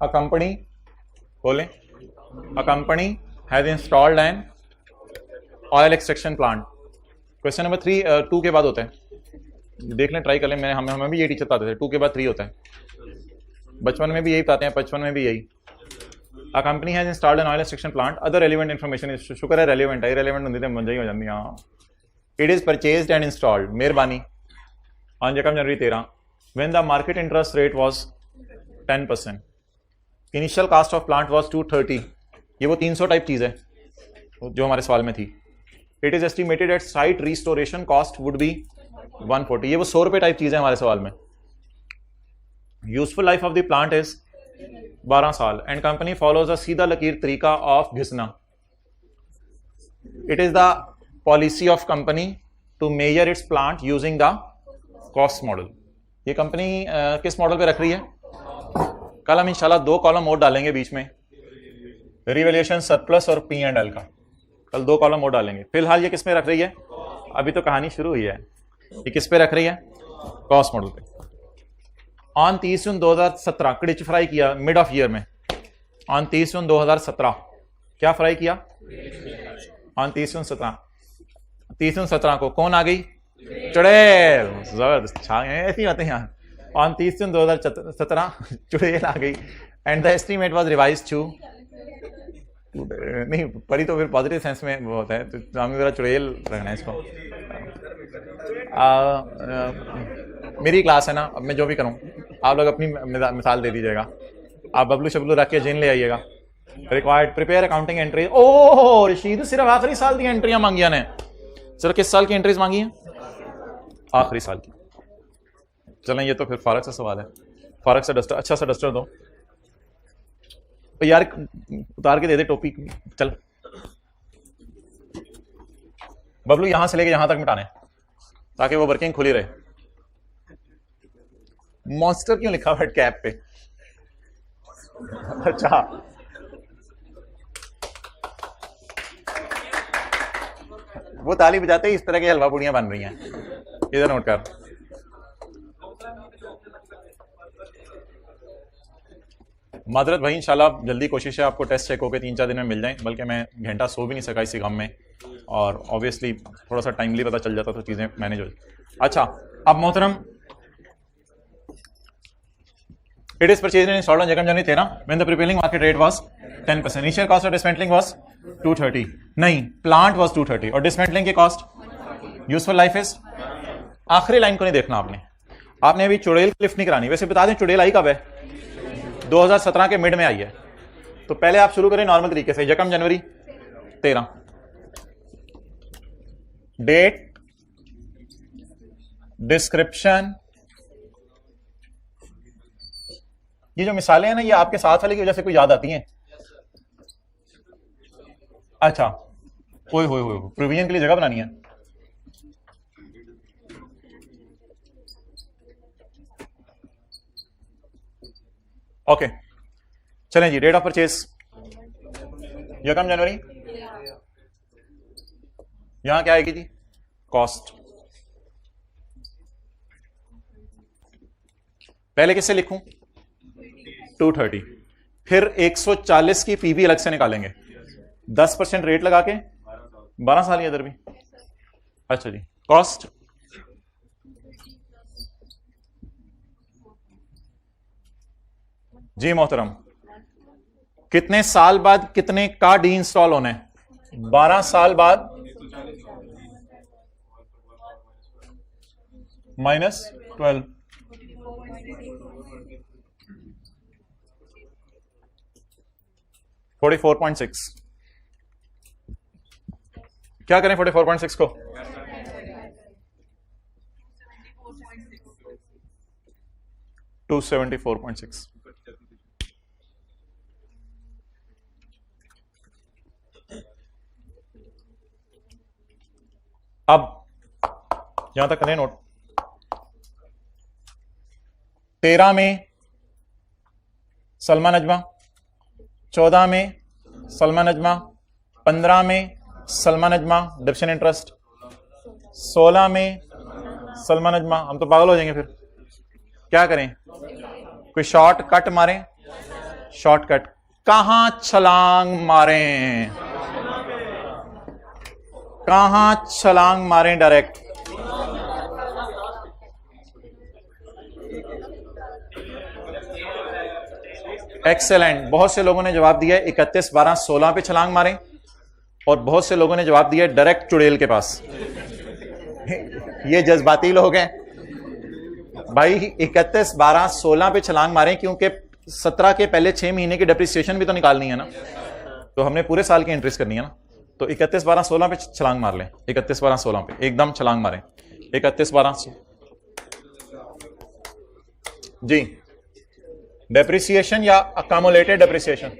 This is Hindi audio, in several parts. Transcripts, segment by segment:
अ कंपनी बोले a company has installed an oil extraction plant. Question number 2 के बाद होता है, देख लें, ट्राई कर लें। हमें भी ये टीचर बताते थे 2 के बाद 3 होता है, बचपन में भी यही बताते हैं, बचपन में भी यही। A company has installed an oil extraction plant, other relevant information, शुक्र है रेलिवेंट है, रेलिवेंट होती तो ही हो जाती। हाँ, it is purchased and installed, मेहरबानी, on January 13 when the market interest rate was 10%, initial cost of plant was 230। ये वो 300 टाइप चीज है जो हमारे सवाल में थी। It is estimated at site restoration cost would be 140, ये वो 100 रुपए टाइप चीज है हमारे सवाल में। Useful life of the plant is 12 साल एंड कंपनी फॉलोज अ सीधा लकीर तरीका ऑफ घिसना। It is the policy of company to measure its plant using the cost model. ये कंपनी किस मॉडल पे रख रही है? कल हम इंशाल्लाह 2 कॉलम और डालेंगे बीच में, रिवैल्यूएशन सरप्लस और P&L का, कल 2 कॉलम और डालेंगे। फिलहाल ये किस में रख रही है? अभी तो कहानी शुरू हुई है। ये किस पे रख रही है? कॉस्ट मॉडल पे। ऑन 30 जून 2017 क्रिच फ्राई किया मिड ऑफ ईयर में। ऑन 30 जून 2017 क्या फ्राई किया? ऑन 30 जून 17 को कौन आ गई? चुड़ैल। जबरदस्त, ऐसी बातें यहाँ। ऑन 30 जून 2017 चुड़ैल आ गई and the estimate was revised to, नहीं पढ़ी तो फिर पॉजिटिव सेंस में वो होता है, तो हमें जरा चुड़ैल रखना है इसको। मेरी क्लास है ना, अब मैं जो भी करूं आप लोग अपनी मिसाल दे दीजिएगा। आप बबलू शबलू रख के जिन ले आइएगा। Required prepare accounting entry. ओह रशीद, सिर्फ आखिरी साल की एंट्रियां मांगी ने। सिर्फ किस साल की एंट्रीज मांगी हैं? आखिरी साल की। चलें, ये तो फिर फारक से सवाल है। फारक से डस्टर, अच्छा सा डस्टर दो तो यार, उतार के दे दे टोपी। चल बबलू, यहां से लेके यहां तक मिटाने ताकि वो वर्किंग खुली रहे। मॉन्स्टर क्यों लिखा हुआ है कैप पे? अच्छा, वो ताली बजाते ही इस तरह की हलवा पूड़ियां बन रही हैं, इधर नोट कर। मादरत भाई, इंशाल्लाह जल्दी कोशिश है आपको टेस्ट चेक होकर 3-4 दिन में मिल जाए, बल्कि मैं घंटा सो भी नहीं सका इसी गम में, और ऑब्वियसली थोड़ा सा टाइमली पता चल जाता तो चीज़ें मैनेज हो। अच्छा, अब मोहतरम, it is purchased and installed on January 13 when the prevailing market rate was 10%, initial cost of dismantling was 230, नहीं प्लांट वाज 230, और डिसमेंटलिंग की कॉस्ट, यूजफुल लाइफ इज, आखिरी लाइन को नहीं देखना आपने अभी चुड़ैल क्लिफ नहीं करानी। वैसे बता दें चुड़ैल आई कब है? 2017 के मिड में आई है। तो पहले आप शुरू करें नॉर्मल तरीके से, जनवरी 13, डेट, डिस्क्रिप्शन। ये जो मिसालें हैं ना, ये आपके साथ वाले की वजह से कोई याद आती हैं। अच्छा, कोई हो प्रोविजन के लिए जगह बनानी है। ओके, चलें जी, डेट ऑफ परचेज जनवरी, यहां क्या आएगी जी? कॉस्ट। पहले किससे लिखूं? 230, फिर 140 की पीवी अलग से निकालेंगे, 10% रेट लगा के, 12 साल इधर भी। अच्छा जी, कॉस्ट जी मोहतरम, कितने साल बाद कितने का डी इंस्टॉल होना है? 12 साल बाद -12, 44.6। क्या करें 44.6 को? $274.6। अब यहां तक करें नोट। 13 में सलमा नजमा, 14 में सलमा नजमा, 15 में सलमा नजमा डिविजन इंटरेस्ट, 16 में सलमा नजमा। हम तो पागल हो जाएंगे फिर, क्या करें? कोई शॉर्ट कट मारें? शॉर्टकट, कहां छलांग मारें, कहां छलांग मारें डायरेक्ट? एक्सेलेंट, बहुत से लोगों ने जवाब दिया 31, 12, 16 पे छलांग मारें, और बहुत से लोगों ने जवाब दिया डायरेक्ट चुड़ैल के पास। ये जज्बाती लोग हैं भाई। 31, 12, 16 पे छलांग मारें, क्योंकि 17 के पहले 6 महीने की डेप्रिसिएशन भी तो निकालनी है ना, तो हमने पूरे साल की इंटरेस्ट करनी है ना। तो 31, 12, 16 पे छलांग मार लें, 31, 12, 16 पे एकदम छलांग मारें। 31, 12 जी, डेप्रिसिएशन या अकामुलेटेड डेप्रिसिएशन?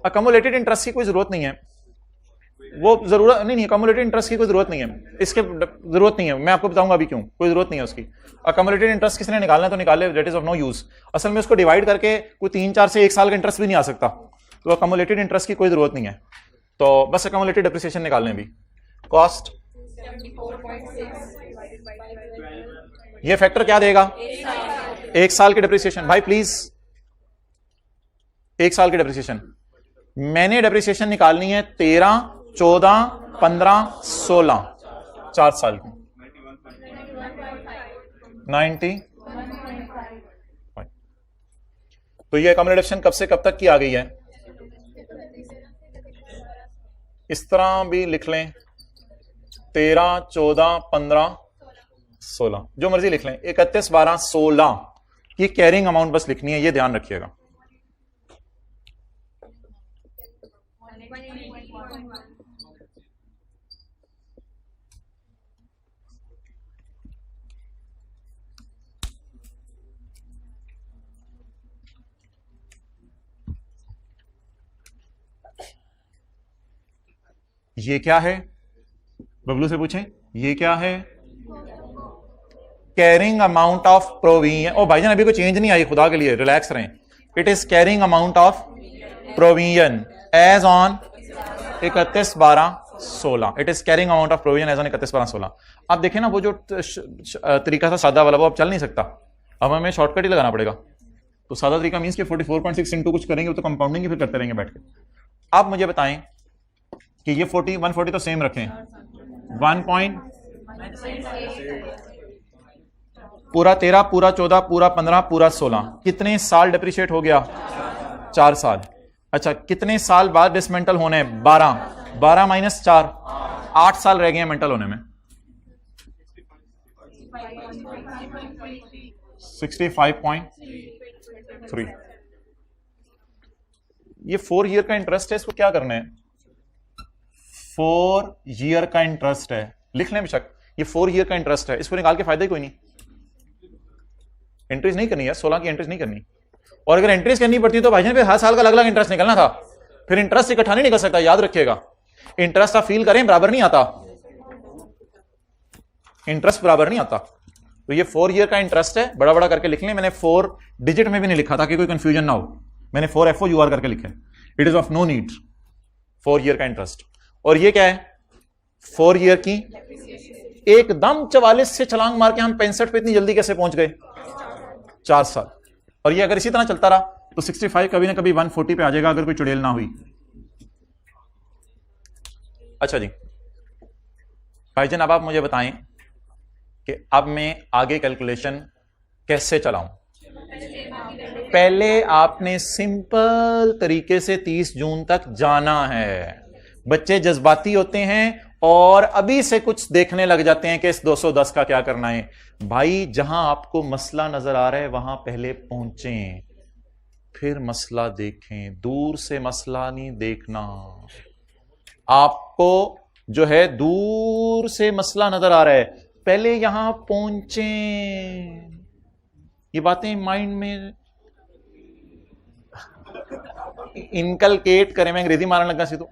अकामुलेटेड इंटरेस्ट की कोई जरूरत नहीं है, वो जरूरत नहीं, अकामुलेटेड इंटरेस्ट की कोई जरूरत नहीं है, इसके जरूरत नहीं है, मैं आपको बताऊंगा अभी क्यों, कोई जरूरत नहीं है उसकी। अकामुलेटेड इंटरेस्ट किसने निकालना है तो निकाले, that is of no use. असल में उसको डिवाइड करके कोई 3, 4 से 1 साल का इंटरेस्ट भी नहीं आ सकता, तो अकामुलेटेड इंटरेस्ट की कोई जरूरत नहीं है। तो बस अकामुलेटेड डेप्रिसिएशन निकालने अभी। कॉस्ट, ये फैक्टर क्या देगा? 1 साल की डेप्रिसिएशन। भाई प्लीज, 1 साल की डेप्रिसिएशन मैंने डेप्रिसिएशन निकालनी है 13, 14, 15, 16, 4 साल की 90। तो ये अकोमोडेशन कब से कब तक की आ गई है? इस तरह भी लिख लें, 13, 14, 15, 16, जो मर्जी लिख लें। 31, 12, 16 की कैरिंग अमाउंट बस लिखनी है, ये ध्यान रखिएगा। ये क्या है? बबलू से पूछें, ये क्या है? Carrying amount of provision. ओ भाईजान अभी कोई चेंज नहीं आई, खुदा के लिए रिलैक्स रहें। It is carrying amount of provision as on 31, 12, 16। It is carrying amount of provision as on 31, 12, 16। आप देखें ना, वो जो तरीका था सादा वाला, वो अब चल नहीं सकता, अब हमें शॉर्टकट ही लगाना पड़ेगा। तो सादा तरीका मीन्स कि 44.6 इंटू कुछ करेंगे तो कंपाउंडिंग ही फिर करते रहेंगे बैठ के। आप मुझे बताएं कि ये 40, 140 तो सेम रखें, 1 पूरा 13, पूरा 14, पूरा 15, पूरा 16, कितने साल डेप्रिशिएट हो गया? 4 साल। अच्छा, कितने साल बाद डिसमेंटल होने हैं? 12, 12 माइनस 4, 8 साल रह गए हैं मेंटल होने में। 65.3। ये 4 ईयर का इंटरेस्ट है, इसको क्या करना है? 4 ईयर का इंटरेस्ट है, लिख लें बेशक, ये 4 ईयर का इंटरेस्ट है, इसको निकाल के फायदा ही कोई नहीं। एंट्रीज नहीं करनी है, 16 की एंट्रीज नहीं करनी, और अगर एंट्रीज करनी पड़ती तो भाईजान फिर हर साल का अलग अलग इंटरेस्ट निकलना था, फिर इंटरेस्ट इकट्ठा नहीं निकल सकता, याद रखिएगा। इंटरेस्ट आप फील करें, बराबर नहीं आता, इंटरेस्ट बराबर नहीं आता। तो ये 4 ईयर का इंटरेस्ट है, बड़ा बड़ा करके लिख लें, मैंने 4 डिजिट में भी नहीं लिखा ताकि कोई कंफ्यूजन ना हो, मैंने 4 FOUR करके लिखा है। It is of no need, 4 year का इंटरेस्ट। और ये क्या है? 4 ईयर की एकदम 44 से छलांग मार के हम 65 पे इतनी जल्दी कैसे पहुंच गए? 4 साल। और ये अगर इसी तरह चलता रहा तो 65 कभी ना कभी 140 पे आ जाएगा, अगर कोई चुड़ैल ना हुई। अच्छा जी भाईजान, अब आप मुझे बताएं कि अब मैं आगे कैलकुलेशन कैसे चलाऊं। पहले आपने सिंपल तरीके से 30 जून तक जाना है। बच्चे जज्बाती होते हैं और अभी से कुछ देखने लग जाते हैं कि इस 210 का क्या करना है। भाई जहां आपको मसला नजर आ रहा है वहां पहले पहुंचें, फिर मसला देखें, दूर से मसला नहीं देखना। आपको जो है दूर से मसला नजर आ रहा है, पहले यहां पहुंचें। ये बातें माइंड में इनकलकेट करें, मैं अंग्रेजी मारने लगा सी, तो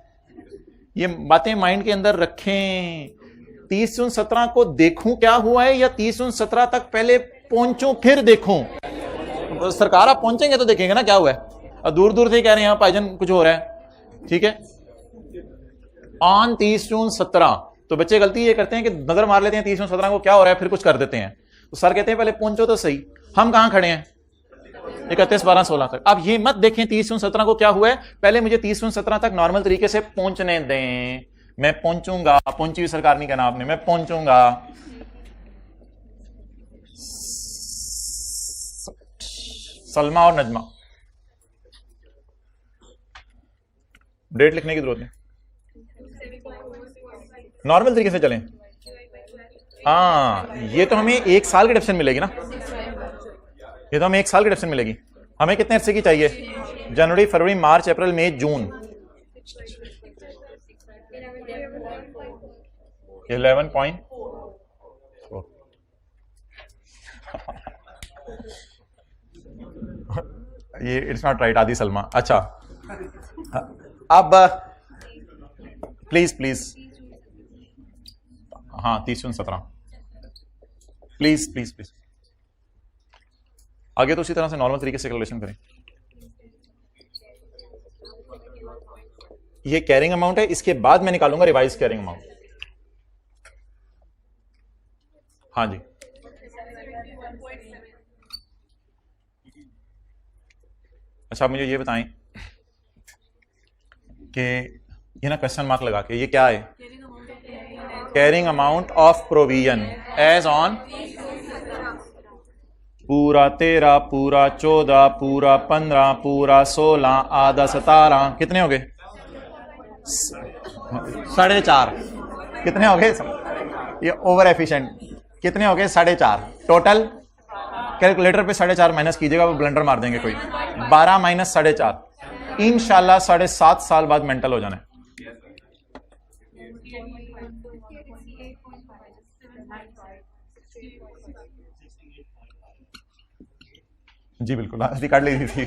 ये बातें माइंड के अंदर रखें। 30 जून 17 को देखूं क्या हुआ है, या 30 जून 17 तक पहले पहुंचूं फिर देखूं? तो सरकार आप पहुंचेंगे तो देखेंगे ना क्या हुआ है। और दूर दूर से कह रहे हैं भाईजान कुछ हो रहा है, ठीक है। ऑन 30 जून 17 तो बच्चे गलती ये करते हैं कि नजर मार लेते हैं 30 जून 17 को क्या हो रहा है, फिर कुछ कर देते हैं। तो सर कहते हैं पहले पहुंचो तो सही। हम कहां खड़े हैं? 31, 12, 16 तक। अब ये मत देखें 30 जून 17 को क्या हुआ है, पहले मुझे 30 जून 17 तक नॉर्मल तरीके से पहुंचने दें। मैं पहुंचूंगा, पहुंची हुई सरकार नहीं कहना आपने, मैं पहुंचूंगा। सलमा और नजमा, डेट लिखने की जरूरत नहीं, नॉर्मल तरीके से चलें। हाँ, ये तो हमें 1 साल की डिफरेंस मिलेगी ना, ये तो हमें 1 साल की डिफरेंस मिलेगी। हमें कितने अरसे की चाहिए? जनवरी, फरवरी, मार्च, अप्रैल, मई, जून। 11 ये इट्स नॉट राइट आदि सलमा। अच्छा, अब प्लीज प्लीज, हाँ 30 जून 17, प्लीज प्लीज प्लीज। आगे तो उसी तरह से नॉर्मल तरीके से कैलकुलेशन करें। ये कैरिंग अमाउंट है, इसके बाद मैं निकालूंगा रिवाइज कैरिंग अमाउंट। हाँ जी, अच्छा मुझे ये बताएं कि ये ना क्वेश्चन मार्क लगा के, ये क्या है? Carrying amount of provision as on पूरा 13, पूरा 14, पूरा 15, पूरा 16, आधा 17, कितने हो गए? 4.5। कितने हो गए? ये ओवर एफिशिएंट, कितने हो गए? 4.5 टोटल। कैलकुलेटर पे 4.5 माइनस कीजिएगा, वो ब्लेंडर मार देंगे कोई। 12 माइनस 4.5, इंशाल्लाह 7.5 साल बाद मेंटल हो जाना है। जी बिल्कुल, हंसी काट ली थी।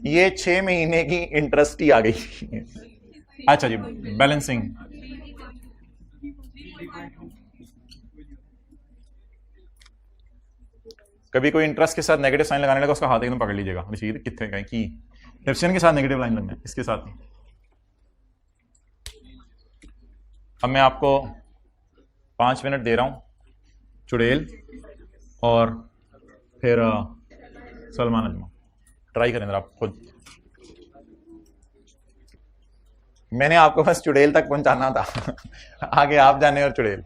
ये 6 महीने की इंटरेस्ट ही आ गई। अच्छा जी, बैलेंसिंग। कभी कोई इंटरेस्ट के साथ नेगेटिव साइन लगाने लगा, उसका हाथ एकदम पकड़ लीजिएगा, रशीद कितने गए की डेफिशिएंट के साथ नेगेटिव लाइन लगना है, इसके साथ नहीं। अब मैं आपको 5 मिनट दे रहा हूं, चुड़ैल और फिर सलमान अजमा, ट्राई करें आप खुद। मैंने आपको बस चुड़ैल तक पहुंचाना था, आगे आप जाने और चुड़ैल।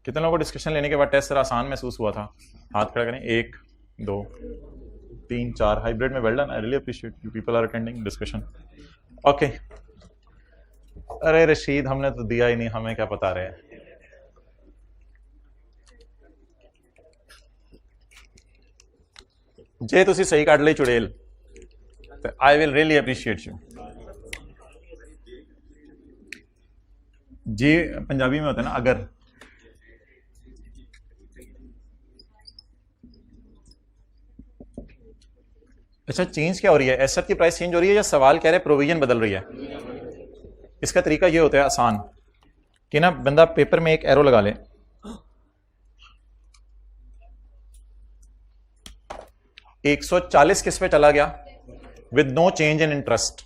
कितने लोगों को डिस्कशन लेने के बाद टेस्ट जरा आसान महसूस हुआ था? हाथ खड़ा करें। 1 2 3 4। हाइब्रिड में well done, I really appreciate you people are attending discussion. Okay, अरे रशीद हमने तो दिया ही नहीं, हमें क्या पता रहे। जे तुसी सही काट ली चुड़ैल, I will really appreciate you. जी पंजाबी में होता है ना अगर। अच्छा, चेंज क्या हो रही है? एसेट की प्राइस चेंज हो रही है या सवाल कह रहे प्रोविजन बदल रही है? इसका तरीका ये होता है आसान कि ना बंदा पेपर में एक एरो लगा ले, $140 किस पे चला गया? With no change in interest,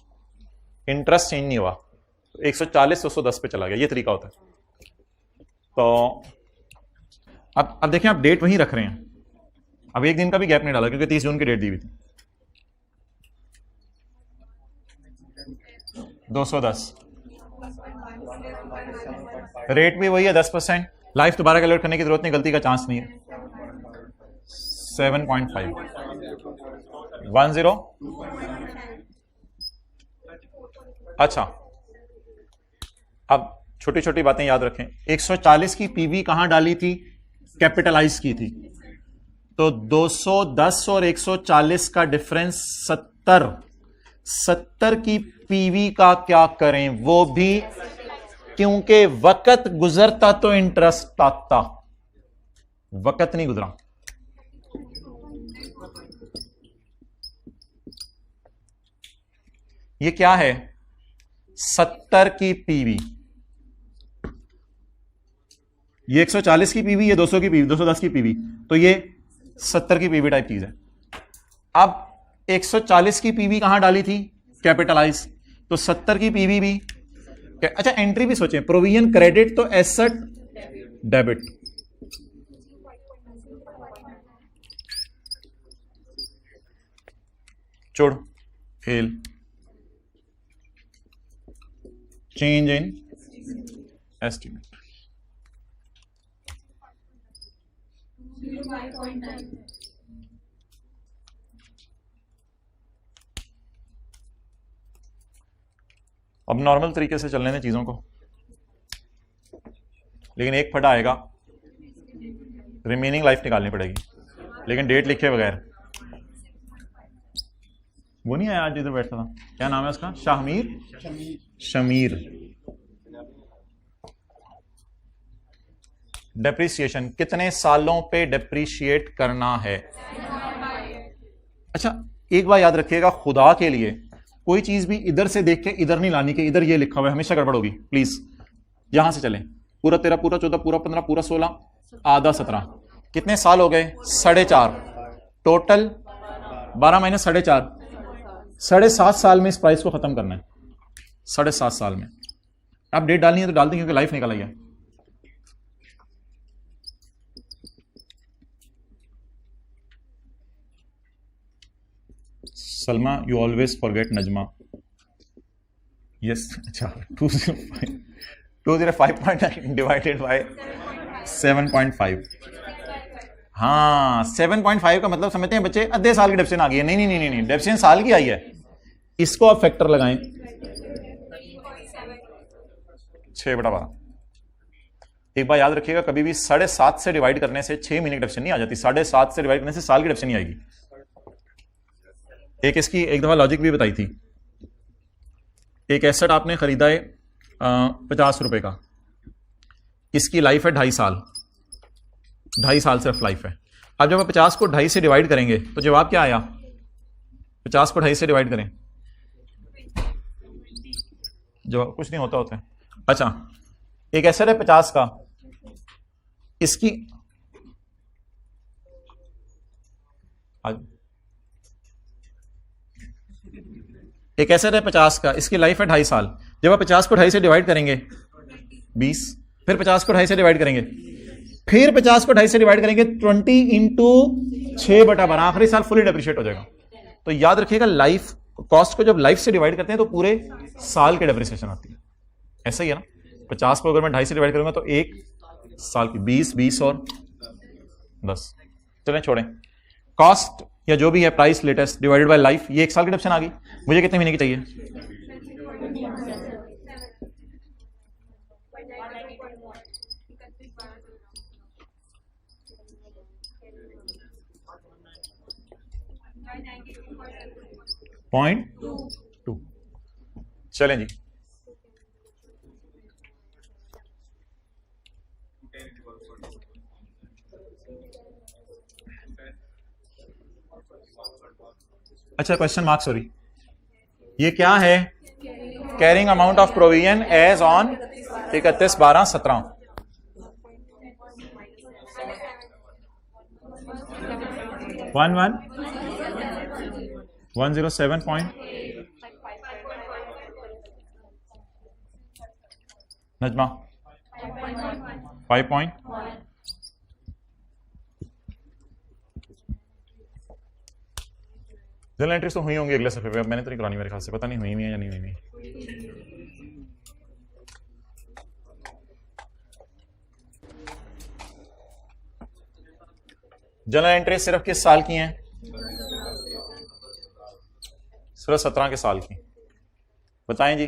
interest change नहीं हुआ, 140 210 पे चला गया। ये तरीका होता है। तो अब देखें, आप डेट वहीं रख रहे हैं, अब एक दिन का भी गैप नहीं डाला क्योंकि 30 जून की डेट दी हुई थी। 210 रेट भी वही है 10%। लाइफ दोबारा कैलकुलेट करने की जरूरत नहीं, गलती का चांस नहीं है। 7.5 10। अच्छा, अब छोटी छोटी बातें याद रखें। 140 की पीवी कहां डाली थी? कैपिटलाइज की थी। तो 210 और 140 का डिफरेंस 70 की पीवी का क्या करें, वो भी क्योंकि वक्त गुजरता तो इंटरेस्ट आता, वक्त नहीं गुजरा। ये क्या है, 70 की पीवी, ये 140 की पीवी, ये 200 की पीवी, 210 की पीवी, तो ये 70 की पीवी टाइप चीज है। अब 140 की पीवी कहां डाली थी, कैपिटलाइज, तो 70 की पीवी भी। अच्छा एंट्री भी सोचें, प्रोविजन क्रेडिट तो एसेट डेबिट, छोड़ एल, चेंज इन एस्टिमेट, अब नॉर्मल तरीके से चलने दें चीजों को, लेकिन एक फटा आएगा, रिमेनिंग लाइफ निकालनी पड़ेगी, लेकिन डेट लिखे बगैर। वो नहीं आया आज इधर बैठा था, क्या नाम है उसका, शमीर। डेप्रिसिएशन कितने सालों पे डेप्रिशिएट करना है। अच्छा एक बात याद रखिएगा, खुदा के लिए कोई चीज भी इधर से देख के इधर नहीं लानी कि इधर ये लिखा हुआ है, हमेशा गड़बड़ होगी। प्लीज यहां से चलें, पूरा 13, पूरा 14, पूरा 15, पूरा 16, आधा 17, कितने साल हो गए, 4.5, टोटल 12 माइनस 4.5, 7.5 साल में इस प्राइस को खत्म करना है, 7.5 साल में। आप डेट डालनी है तो डाल दें, क्योंकि लाइफ निकल आई है। Salma you always forget Najma, yes. अच्छा 205.9 डिवाइडेड बाय 7.5, हाँ 7.5 का मतलब समझते हैं बच्चे, आधे साल की डेप्रिसिएशन आ गई है। नहीं नहीं नहीं नहीं, डेप्रिसिएशन साल की आई है, इसको आप फैक्टर लगाएं 6/12। एक बार याद रखिएगा, कभी भी 7.5 से डिवाइड करने से 6 महीने की डेप्रिसिएशन नहीं आ जाती, 7.5 से डिवाइड करने से साल की डेप्रिसिएशन नहीं आएगी। एक इसकी एक दफा लॉजिक भी बताई थी, एक एसेट आपने खरीदा है 50 रुपए का, इसकी लाइफ है 2.5 साल, 2.5 साल सिर्फ लाइफ है। अब जब आप 50 को 2.5 से डिवाइड करेंगे तो जवाब क्या आया, 50 को 2.5 से डिवाइड करें, जवाब कुछ नहीं होता है। अच्छा एक एसेट है 50 का, इसकी एक एसेट है 50 का, इसकी लाइफ है 2.5 साल। जब आप 50 को 2.5 से डिवाइड करेंगे 20, फिर 50 को 2.5 से डिवाइड करेंगे, फिर 50 को 2.5 से डिवाइड करेंगे, 20 इंटू 6/12, आखिरी साल फुली डेप्रिशिएट हो जाएगा। तो याद रखिएगा, लाइफ कॉस्ट को जब लाइफ से डिवाइड करते हैं तो पूरे साल की डेप्रिसिएशन आती है। ऐसा ही है ना, 50 को अगर मैं 2.5 से डिवाइड करूंगा तो 1 साल की 20 और 10, चलें छोड़ें। कॉस्ट या जो भी है price latest divided by life, ये 1 साल की डेप्रिसिएशन आ गई। मुझे कितने महीने की चाहिए, 0.2। चलें जी, अच्छा क्वेश्चन मार्क, सॉरी, ये क्या है, carrying amount of provision as on 31/12/17, one 107 point, Najma 5 point, general entries तो हुई होंगी अगले सफे पे, अब मैंने तो नहीं करानी मेरे ख्याल से, पता नहीं हुई है या नहीं हुई। जनरल एंट्रीज सिर्फ किस साल की हैं, सिर्फ 17 के साल की, बताएं जी।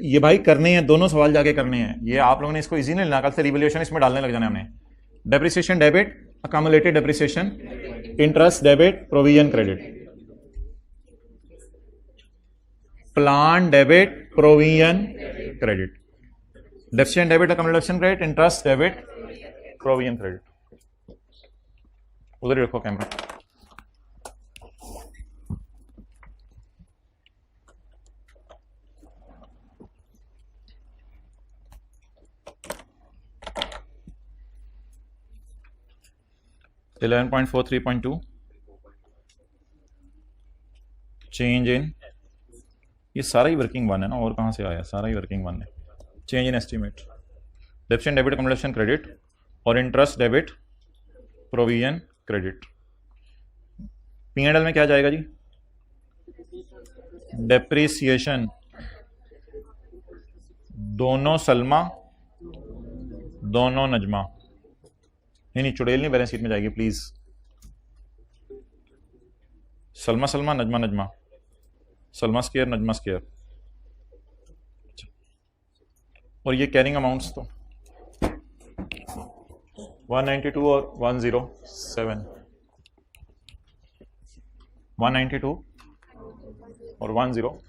ये भाई करने हैं, दोनों सवाल जाके करने हैं, ये आप लोगों ने इसको इजी नहीं लेना, कल से रिवैल्यूएशन इसमें डालने लग जाना हमने। Depreciation debit, accumulated depreciation, interest debit, provision credit. Plan debit, provision credit, deficient debit, accommodation credit, interest debit, provision credit. उधर ही रखो कैमरा। $11.43.2 चेंज इन, ये सारा ही वर्किंग वन है ना, और कहाँ से आया, सारा ही वर्किंग वन है। Change in estimate, deficient debit, accommodation credit और interest debit, provision credit. P&L में क्या जाएगा जी? डेप्रिसिएशन, दोनों सलमा दोनों नजमा, नहीं चुड़ैल नहीं बैलेंस शीट में जाएगी please. Salma Salma, Najma Najma, Salma square Najma square. और ये कैरिंग अमाउंट्स तो 192 और 107, 192 और 107।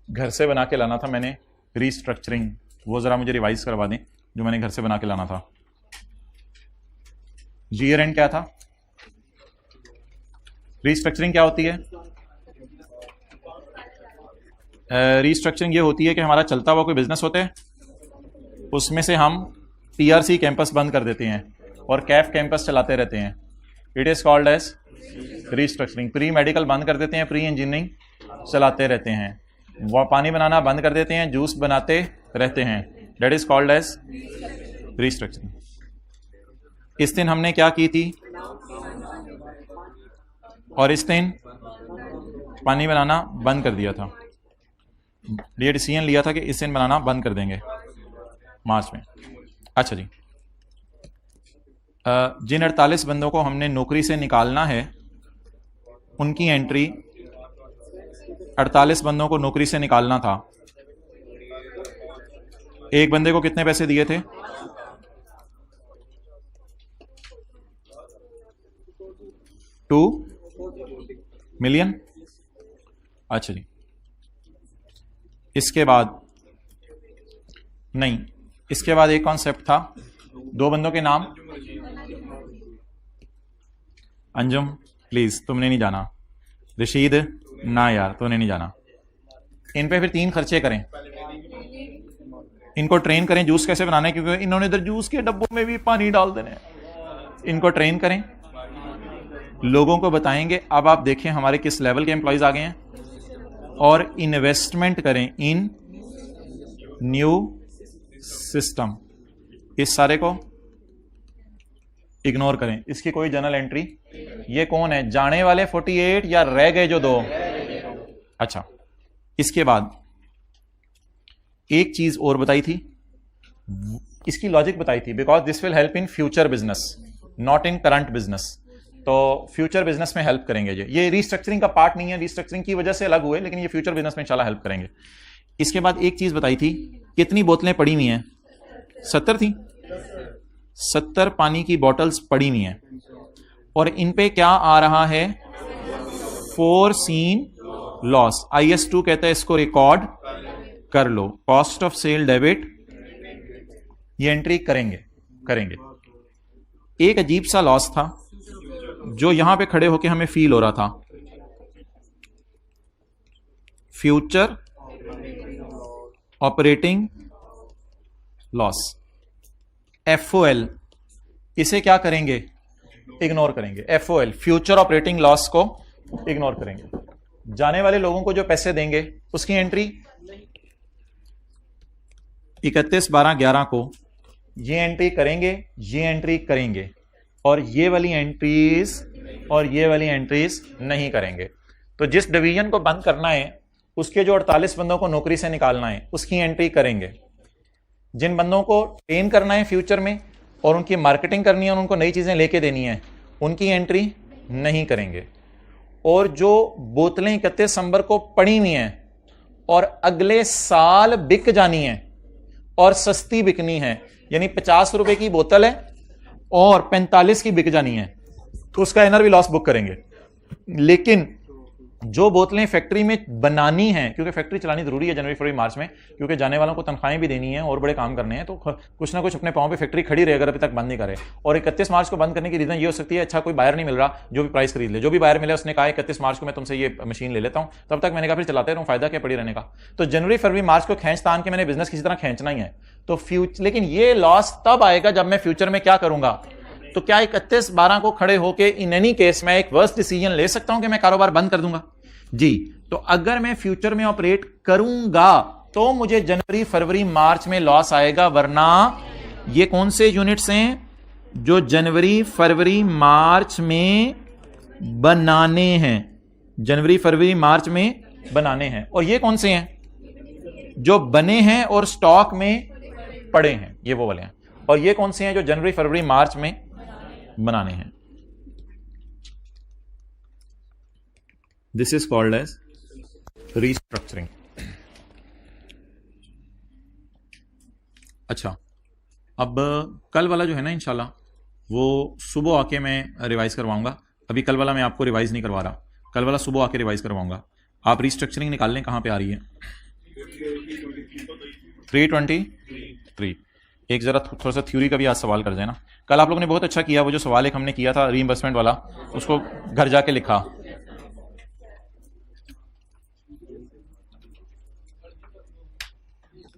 घर से बना के लाना था मैंने रीस्ट्रक्चरिंग, वो जरा मुझे रिवाइज करवा दें जो मैंने घर से बना के लाना था। ईयर एंड क्या था? रीस्ट्रक्चरिंग क्या होती है? रीस्ट्रक्चरिंग ये होती है कि हमारा चलता हुआ कोई बिजनेस होता है, उसमें से हम PRC कैंपस बंद कर देते हैं और कैफ कैंपस चलाते रहते हैं। It is called as restructuring. Pre medical बंद कर देते हैं, प्री इंजीनियरिंग चलाते रहते हैं, वो पानी बनाना बंद कर देते हैं, जूस बनाते रहते हैं। That is called as restructuring. इस दिन हमने क्या की थी? और इस दिन पानी बनाना बंद कर दिया था। ये डिसीजन लिया था कि इस दिन बनाना बंद कर देंगे मार्च में। अच्छा जी, जिन 48 बंदों को हमने नौकरी से निकालना है उनकी एंट्री, 48 बंदों को नौकरी से निकालना था। एक बंदे को कितने पैसे दिए थे? 2 मिलियन। अच्छा जी, इसके बाद नहीं, इसके बाद एक कॉन्सेप्ट था, 2 बंदों के नाम। अंजुम प्लीज, तुमने नहीं जाना। रशीद ना यार, तुमने नहीं जाना। इन पे फिर 3 खर्चे करें, इनको ट्रेन करें जूस कैसे बनाना है, क्योंकि इन्होंने इधर जूस के डब्बों में भी पानी डाल देने। इनको ट्रेन करें, लोगों को बताएंगे। अब आप देखें हमारे किस लेवल के एम्प्लॉयज आ गए हैं। और इन्वेस्टमेंट करें इन न्यू सिस्टम। इस सारे को इग्नोर करें, इसकी कोई जर्नल एंट्री। ये कौन है? जाने वाले 48 या रह गए जो 2? अच्छा, इसके बाद एक चीज और बताई थी, इसकी लॉजिक बताई थी, because this will help in future business not in current business. तो फ्यूचर बिजनेस में हेल्प करेंगे। ये रीस्ट्रक्चरिंग का पार्ट नहीं है, रीस्ट्रक्चरिंग की वजह से अलग हुए, लेकिन ये फ्यूचर बिजनेस में इंशाल्लाह हेल्प करेंगे। इसके बाद एक चीज बताई थी, कितनी बोतलें पड़ी हुई हैं? 70 थी। 70 पानी की बॉटल्स पड़ी हुई हैं और इन पे क्या आ रहा है? Foreseen loss. IS2 कहता है इसको रिकॉर्ड कर लो। कॉस्ट ऑफ सेल डेबिट, ये एंट्री करेंगे। एक अजीब सा लॉस था जो यहां पे खड़े होके हमें फील हो रहा था, फ्यूचर ऑपरेटिंग लॉस, FOL। इसे क्या करेंगे? इग्नोर करेंगे। FOL, फ्यूचर ऑपरेटिंग लॉस को इग्नोर करेंगे। जाने वाले लोगों को जो पैसे देंगे उसकी एंट्री 31/12/11 को ये एंट्री करेंगे, ये एंट्री करेंगे, और ये वाली एंट्रीज और ये वाली एंट्रीज नहीं करेंगे। तो जिस डिवीजन को बंद करना है उसके जो 48 बंदों को नौकरी से निकालना है उसकी एंट्री करेंगे। जिन बंदों को ट्रेन करना है फ्यूचर में और उनकी मार्केटिंग करनी है और उनको नई चीजें लेके देनी है, उनकी एंट्री नहीं करेंगे। और जो बोतलें 31 दिसंबर को पड़ी हुई हैं और अगले साल बिक जानी है और सस्ती बिकनी है, यानी 50 रुपए की बोतल है और 45 की बिक जानी है तो उसका एनआरवी लॉस बुक करेंगे। लेकिन जो बोतलें फैक्ट्री में बनानी है, क्योंकि फैक्ट्री चलानी जरूरी है जनवरी फरवरी मार्च में, क्योंकि जाने वालों को तनख्वाहें भी देनी है और बड़े काम करने हैं, तो कुछ ना कुछ अपने पांव पे फैक्ट्री खड़ी रहे अगर अभी तक बंद नहीं करे। और 31 मार्च को बंद करने की रीजन ये हो सकती है, अच्छा कोई बायर नहीं मिल रहा जो भी प्राइस खरीद ले। जो भी बायर मिले उसने कहा 31 मार्च को मैं तुमसे ये मशीन ले लेता हूं, तब तक मैंने कहा फिर चलाते रहूं, फायदा क्या पड़ी रहने का। तो जनवरी फरवरी मार्च को खींच तान के मैंने बिजनेस किसी तरह खींचना ही है। तो लेकिन ये लॉस तब आएगा जब मैं फ्यूचर में क्या करूंगा। तो क्या 31/12 को खड़े होकर इन एनी केस मैं एक वर्स्ट डिसीजन ले सकता हूं कि मैं कारोबार बंद कर दूंगा जी। तो अगर मैं फ्यूचर में ऑपरेट करूंगा तो मुझे जनवरी फरवरी मार्च में लॉस आएगा, वरना ये कौन से यूनिट्स हैं जो जनवरी फरवरी मार्च में बनाने हैं, जनवरी फरवरी मार्च में बनाने हैं। और ये कौन से हैं जो बने हैं और स्टॉक में पड़े हैं, ये वो वाले हैं। और ये कौन से हैं जो जनवरी फरवरी मार्च में बनाने हैं। This is called as restructuring. अच्छा, अब कल वाला जो है ना इंशाल्लाह वो सुबह आके मैं रिवाइज करवाऊंगा। अभी कल वाला मैं आपको रिवाइज नहीं करवा रहा, कल वाला सुबह आके रिवाइज करवाऊंगा। आप रीस्ट्रक्चरिंग निकाल लें, कहां पे आ रही है 323। एक जरा थोड़ा सा थ्योरी का भी आज सवाल कर देना। कल आप लोगों ने बहुत अच्छा किया, वो जो सवाल एक हमने किया था रीइंबर्समेंट वाला, उसको घर जाके लिखा।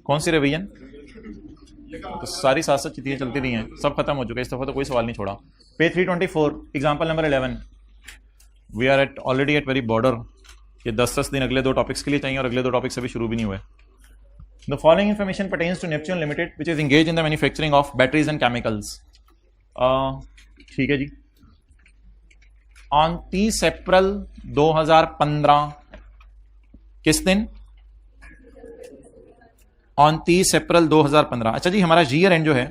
कौन सी रिवीजन? तो सारी सात सात चीजें चलती रही हैं, सब खत्म हो चुका है, इस दफा तो कोई सवाल नहीं छोड़ा। Page 324 example number 11। We are already at very border. ये 10 दिन अगले 2 टॉपिक्स के लिए चाहिए और अगले 2 टॉपिक्स अभी शुरू भी नहीं हुए। The following information pertains to Neptune Limited, which is engaged in the manufacturing of batteries and chemicals. ठीक है जी। On 30 अप्रैल 2015 किस दिन? On 30 अप्रैल 2015। अच्छा जी, हमारा ईयर एंड जो है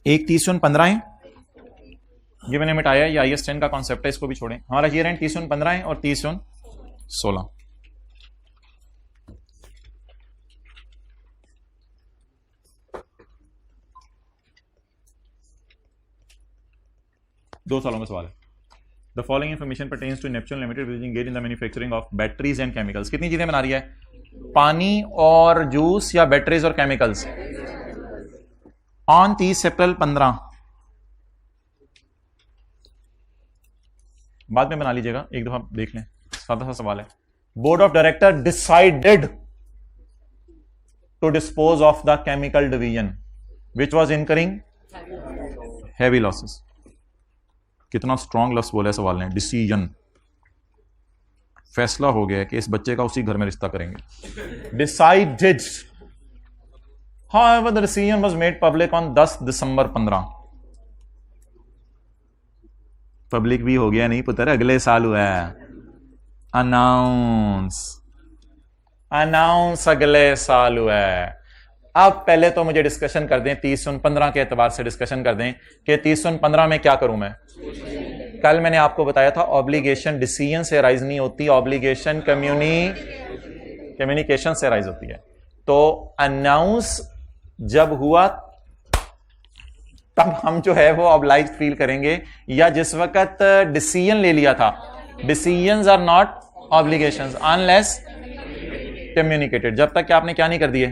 1/30/15 है, ये मैंने मिटाया, ये IS 10 का कॉन्सेप्ट है, इसको भी छोड़ें। हमारा ईयर एंड 30/15 है और 30/16। दो सालों में सवाल है। The following information pertains to Neptune limited which is engaged in the manufacturing of batteries and chemicals. कितनी चीजें बना रही है? पानी और जूस या बैटरीज और केमिकल्स। ऑन 30 अप्रैल 15, बाद में बना लीजिएगा, एक दफा देख लें, सादा सा सवाल है। Board of director decided to dispose of the chemical division which was incurring heavy losses. कितना स्ट्रॉन्ग लफ्ज बोला है सवाल ने, डिसीजन। फैसला हो गया कि इस बच्चे का उसी घर में रिश्ता करेंगे। Decided, however the decision was made public on 10 December 15। Public भी हो गया नहीं पुत्र, अगले साल हुआ है अनाउंस अगले साल हुआ है। अब पहले तो मुझे डिस्कशन कर दें 30/15 के एतबार से डिस्कशन कर दें कि 30/15 में क्या करूं मैं। कल मैंने आपको बताया था ऑब्लिगेशन डिसीजन से राइज नहीं होती, ऑब्लिगेशन कम्युनिकेशन से राइज होती है। तो अनाउंस जब हुआ तब हम जो है वो ऑब्लाइज्ड फील करेंगे, या जिस वक्त डिसीजन ले लिया था। Decisions are not obligations unless communicated. जब तक कि आपने क्या नहीं कर दिए।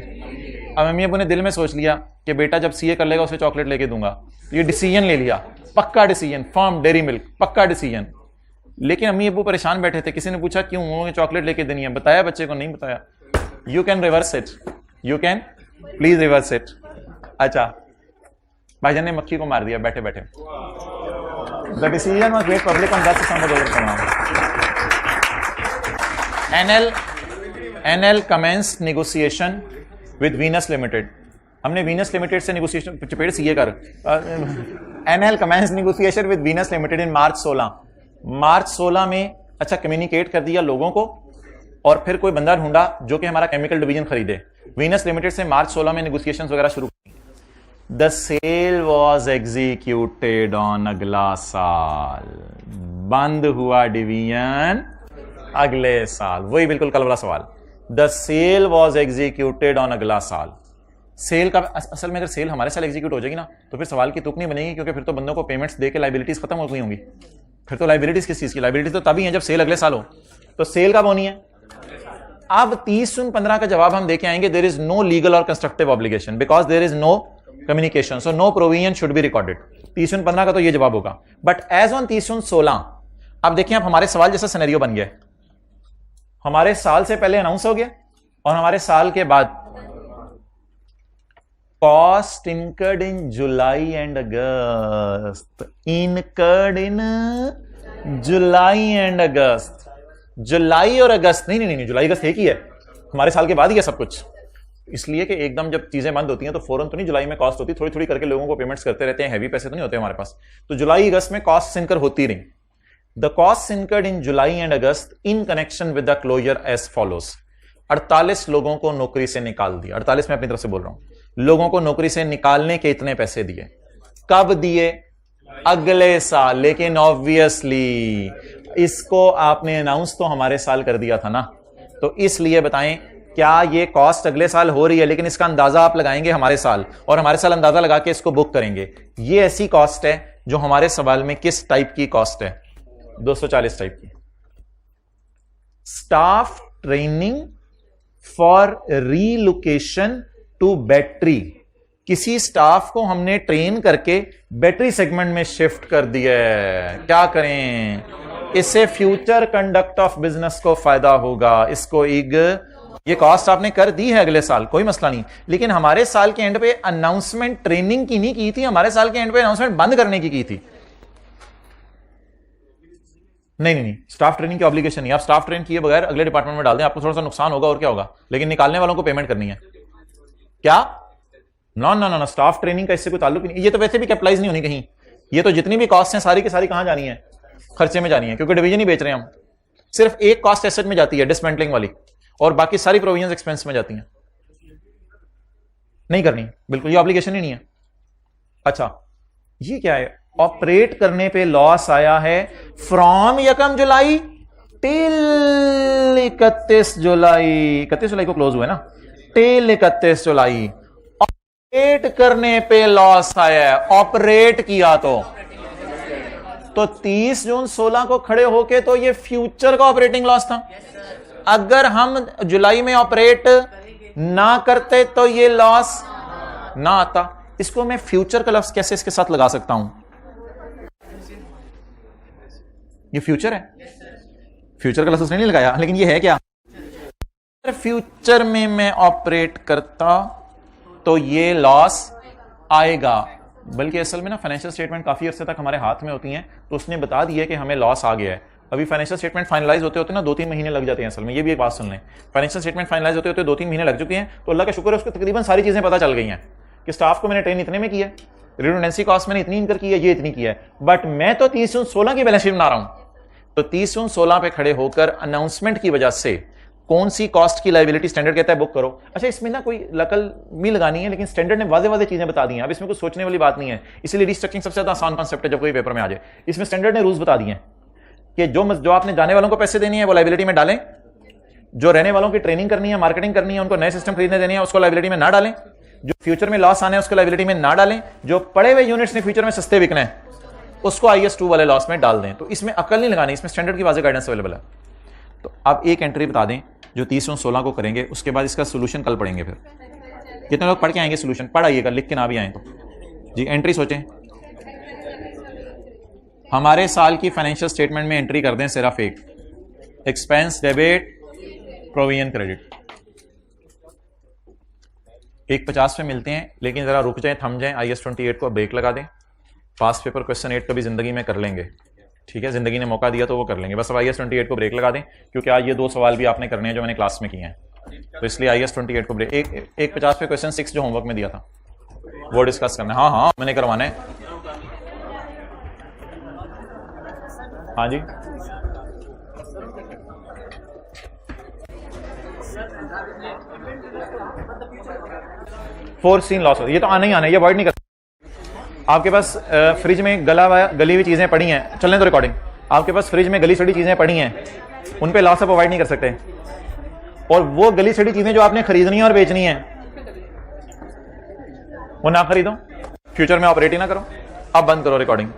अब मम्मी अबू ने दिल में सोच लिया कि बेटा जब सीए कर लेगा उसे चॉकलेट लेके दूंगा, तो ये डिसीजन ले लिया, पक्का डिसीजन, फर्म डेयरी मिल्क, पक्का डिसीजन। लेकिन अम्मी अबू परेशान बैठे थे, किसी ने पूछा क्यों, वो चॉकलेट लेके देनी है, बताया बच्चे को? नहीं बताया। You can reverse it, you can please reverse it. अच्छा, भाईजान ने मक्खी को मार दिया बैठे बैठे। The decision was made public on 10 December 2015। NL commence negotiation with Venus Limited. हमने वीनस लिमिटेड से नेगोशिएशन, चपेट सीए कर, NL commence negotiation with Venus Limited in March 16 में। अच्छा, कम्युनिकेट कर दिया लोगों को और फिर कोई बंदा ढूंढा जो कि हमारा केमिकल डिवीजन खरीदे। वीनस लिमिटेड से मार्च 16 में नेगोशिएशंस वगैरह शुरू। The sale was executed on अगला साल, बंद हुआ डिवीजन अगले साल। वही बिल्कुल कल वाला सवाल। The sale was executed on अगला साल। सेल का असल में अगर सेल हमारे साल एग्जीक्यूट हो जाएगी ना तो फिर सवाल की तुक नहीं बनेगी, क्योंकि फिर तो बंदों को पेमेंट्स दे के लाइबिलिटीज खत्म हो गई होंगी। फिर तो लाइबिलिटीज किस चीज की, लाइबिलिटीज तो तभी है जब सेल अगले साल हो। तो सेल कब होनी है? अब 30/15 का जवाब हम देके आएंगे, there is no legal or constructive obligation because there is no communication, so no provision should be recorded. 30/15 का तो ये जवाब होगा। बट एज ऑन 30/16 अब देखिए, अब हमारे सवाल जैसा सिनेरियो बन गया, हमारे साल से पहले अनाउंस हो गया और हमारे साल के बाद cost incurred in July and August, incurred in July and August. जुलाई और अगस्त नहीं, जुलाई अगस्त एक ही है, हमारे साल के बाद ही है सब कुछ। इसलिए कि एकदम जब चीजें बंद होती हैं तो फौरन तो नहीं जुलाई में कॉस्ट होती, थोड़ी थोड़ी करके लोगों को पेमेंट्स करते रहते हैं, हैवी पैसे तो नहीं होते हमारे पास। तो जुलाई अगस्त में कॉस्ट इनकर होती रही। The cost incurred in July and August in connection with the closure as follows. 48 लोगों को नौकरी से निकाल दिया, 48 में अपनी तरफ से बोल रहा हूं, लोगों को नौकरी से निकालने के इतने पैसे दिए। कब दिए? अगले साल। लेकिन ऑब्वियसली इसको आपने अनाउंस तो हमारे साल कर दिया था ना, तो इसलिए बताएं क्या ये कॉस्ट अगले साल हो रही है, लेकिन इसका अंदाजा आप लगाएंगे हमारे साल, और हमारे साल अंदाजा लगा के इसको बुक करेंगे। ये ऐसी कॉस्ट है जो हमारे सवाल में किस टाइप की कॉस्ट है? 240 टाइप की। Staff training for relocation to battery. किसी स्टाफ को हमने ट्रेन करके बैटरी सेगमेंट में शिफ्ट कर दिया है, क्या करें? इससे फ्यूचर कंडक्ट ऑफ बिजनेस को फायदा होगा। इसको ये कॉस्ट आपने कर दी है अगले साल, कोई मसला नहीं, लेकिन हमारे साल के एंड पे अनाउंसमेंट ट्रेनिंग की नहीं की थी, हमारे साल के एंड पे अनाउंसमेंट बंद करने की थी। नहीं, स्टाफ ट्रेनिंग की ऑब्लिगेशन नहीं। आप स्टाफ ट्रेन किए बगैर अगले डिपार्टमेंट में डाल दें, आपको थोड़ा सा नुकसान होगा और क्या होगा, लेकिन निकालने वालों को पेमेंट करनी है। क्या? नो, स्टाफ ट्रेनिंग का इससे कोई ताल्लुक नहीं। ये तो वैसे भी कैपिटलाइज नहीं होनी कहीं। ये तो जितनी भी कॉस्ट हैं सारी की सारी कहां जानी है? खर्चे में जानी है, क्योंकि डिवीजन ही बेच रहे हैं हम। सिर्फ एक कॉस्ट एसेट में जाती है, डिसमेंटलिंग वाली, और बाकी सारी प्रोविजन एक्सपेंस में जाती हैं। नहीं करनी, बिल्कुल, ये ऑब्लिगेशन ही नहीं है। अच्छा, ये क्या है? ऑपरेट करने पे लॉस आया है फ्रॉम 1 जुलाई टिल 31 जुलाई। 31 जुलाई को क्लोज हुआ है ना, टिल 31 जुलाई। ऑपरेट करने पे लॉस आया है, ऑपरेट किया तो 30 जून 16 को खड़े होके तो ये फ्यूचर का ऑपरेटिंग लॉस था। अगर हम जुलाई में ऑपरेट ना करते तो ये लॉस ना आता। इसको मैं फ्यूचर का लफ्ज कैसे इसके साथ लगा सकता हूं? ये फ्यूचर है, फ्यूचर का लफ्ज नहीं लगाया, लेकिन ये है क्या? फ्यूचर में मैं ऑपरेट करता तो ये लॉस आएगा। बल्कि असल में ना फाइनेंशियल स्टेटमेंट काफी अरसे तक हमारे हाथ में होती हैं, तो उसने बता दिया कि हमें लॉस आ गया है। अभी फाइनेंशियल स्टेटमेंट फाइनलाइज होते होते ना 2-3 महीने लग जाते हैं। असल में ये भी एक बात सुन लें, फाइनेंशियल स्टेटमेंट फाइनलाइज होते होते 2-3 महीने लग चुके हैं, तो अल्लाह का शुक्र है उसको तकरीबन सारी चीजें पता चल गई हैं कि स्टाफ को मैंने ट्रेन इतने में किया है, रिडंडेंसी कॉस्ट मैंने इतनी इनकर की है, ये इतनी की है। बट मैं तो 30/16 की बैलेंस शीट बना रहा हूं, तो 30/16 पे खड़े होकर अनाउंसमेंट की वजह से कौन सी कॉस्ट की लायबिलिटी स्टैंडर्ड कहता है बुक करो। अच्छा, इसमें ना कोई लकल भी लगानी है, लेकिन स्टैंडर्ड ने वादे चीजें बता दी हैं। अब इसमें कुछ सोचने वाली बात नहीं है, इसीलिए रिस्ट्रक्चरिंग सबसे ज्यादा आसान कॉन्सेप्ट है जब कोई पेपर में आ जाए। इसमें स्टैंडर्ड ने रूल्स बता दिए हैं कि जो आपने जाने वालों को पैसे देनी है वो लायबिलिटी में डालें, जो रहने वालों की ट्रेनिंग करनी है, मार्केटिंग करनी है, उनको नए सिस्टम खरीदने देने हैं, उसको लायबिलिटी में ना डालें, जो फ्यूचर में लॉस आने हैं उसको लायबिलिटी में ना डालें, जो पड़े हुए यूनिट्स ने फ्यूचर में सस्ते बिकने हैं उसको IS2 वाले लॉस में डाल दें। तो इसमें अकल नहीं लगानी, इसमें स्टैंडर्ड की वाज़ेह गाइडेंस अवेलेबल है। तो आप एक एंट्री बता दें जो 30/16 को करेंगे, उसके बाद इसका सोल्यूशन कल पढ़ेंगे। फिर कितने लोग पढ़ के आएंगे? सोल्यूशन पढ़ आइएगा, लिख के ना भी आए तो जी। एंट्री सोचें, हमारे साल की फाइनेंशियल स्टेटमेंट में एंट्री कर दें सिर्फ एक, एक्सपेंस डेबिट प्रोविजन क्रेडिट। 1:50 पे मिलते हैं, लेकिन जरा रुक जाएं, थम जाएं, IS28 को ब्रेक लगा दें। पास्ट पेपर क्वेश्चन 8 कभी जिंदगी में कर लेंगे, ठीक है, जिंदगी ने मौका दिया तो वो कर लेंगे। बस अब IS28 को ब्रेक लगा दें, क्योंकि आज ये 2 सवाल भी आपने करने हैं जो मैंने क्लास में किए हैं, तो इसलिए IS28 को ब्रेक। 1:50 पे क्वेश्चन 6 जो होमवर्क में दिया था वो डिस्कस करना है। हाँ मैंने करवाना है। हाँ जी, फोर्सीन लॉस, ये तो आना ही आना है, ये अवॉइड नहीं कर। आपके पास फ्रिज में गली हुई चीजें पड़ी हैं, चलने तो रिकॉर्डिंग, आपके पास फ्रिज में गली सड़ी चीजें पड़ी हैं, उन पे लॉस आप अवॉइड नहीं कर सकते। और वो गली सड़ी चीजें जो आपने खरीदनी है और बेचनी है, वो ना खरीदो, फ्यूचर में ऑपरेट ही ना करो। अब बंद करो रिकॉर्डिंग।